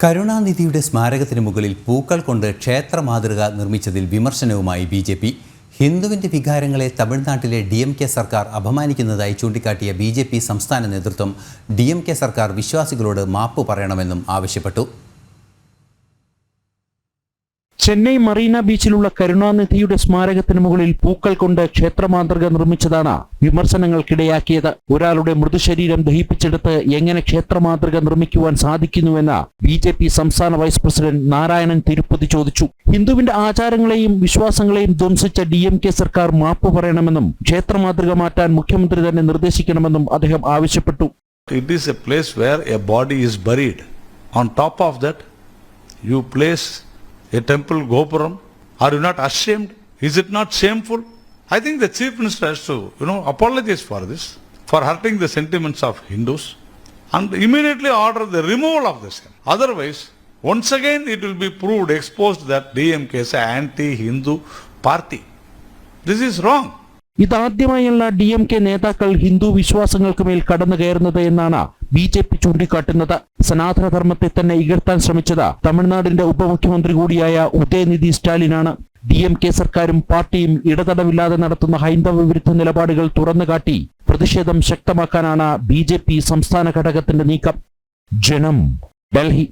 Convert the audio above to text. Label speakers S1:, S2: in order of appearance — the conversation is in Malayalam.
S1: കരുണാനിധിയുടെ സ്മാരകത്തിന് മുകളിൽ പൂക്കൾ കൊണ്ട് ക്ഷേത്ര മാതൃക നിർമ്മിച്ചതിൽ വിമർശനവുമായി ബി.ജെ.പി. ഹിന്ദുവിൻ്റെ വികാരങ്ങളെ തമിഴ്നാട്ടിലെ ഡി.എം.കെ സർക്കാർ അപമാനിക്കുന്നതായി ചൂണ്ടിക്കാട്ടിയ ബി.ജെ.പി. സംസ്ഥാന നേതൃത്വം ഡി.എം.കെ സർക്കാർ വിശ്വാസികളോട് മാപ്പ് പറയണമെന്നും ആവശ്യപ്പെട്ടു.
S2: ചെന്നൈ മറീന ബീച്ചിലുള്ള കരുണാനിധിയുടെ സ്മാരകത്തിന് മുകളിൽ പൂക്കൾ കൊണ്ട് ക്ഷേത്രമാതൃക നിർമ്മിച്ചതാണ് വിമർശനങ്ങൾക്കിടയാക്കിയത്. ഒരാളുടെ മൃതശരീരം ദഹിപ്പിച്ചെടുത്ത് എങ്ങനെ ക്ഷേത്രമാതൃക നിർമ്മിക്കുവാൻ സാധിക്കുന്നുവെന്ന് ബി.ജെ.പി. സംസ്ഥാന വൈസ് പ്രസിഡന്റ് നാരായണൻ തിരുപ്പതി ചോദിച്ചു. ഹിന്ദുവിന്റെ ആചാരങ്ങളെയും വിശ്വാസങ്ങളെയും ധ്വംസിച്ച ഡി.എം.കെ സർക്കാർ മാപ്പ് പറയണമെന്നും ക്ഷേത്രമാതൃക മാറ്റാൻ മുഖ്യമന്ത്രി തന്നെ നിർദ്ദേശിക്കണമെന്നും അദ്ദേഹം ആവശ്യപ്പെട്ടു.
S3: It is a place where a body is buried. On top of that, you place a temple gopuram. Are you not ashamed? Is it not shameful? I think the Chief Minister has to, apologize for this, for hurting the sentiments of Hindus, and immediately order the removal of the same. Otherwise, once again it will be proved, exposed that DMK is an anti-Hindu party. This is wrong.
S2: ഇതാദ്യമായുള്ള ഡി.എം.കെ നേതാക്കൾ ഹിന്ദു വിശ്വാസങ്ങൾക്ക് മേൽ കടന്നു കയറുന്നത് എന്നാണ് ബി.ജെ.പി. ചൂണ്ടിക്കാട്ടുന്നത്. സനാതനധർമ്മത്തെ തന്നെ ഇകഴ്ത്താൻ ശ്രമിച്ചത് തമിഴ്നാടിന്റെ ഉപമുഖ്യമന്ത്രി കൂടിയായ ഉദയനിധി സ്റ്റാലിനാണ്. ഡി.എം.കെ സർക്കാരും പാർട്ടിയും ഇടതടവില്ലാതെ നടത്തുന്ന ഹൈന്ദവ വിരുദ്ധ നിലപാടുകൾ തുറന്നുകാട്ടി പ്രതിഷേധം ശക്തമാക്കാനാണ് ബി.ജെ.പി. സംസ്ഥാന ഘടകത്തിന്റെ നീക്കം. ജനം, ഡൽഹി.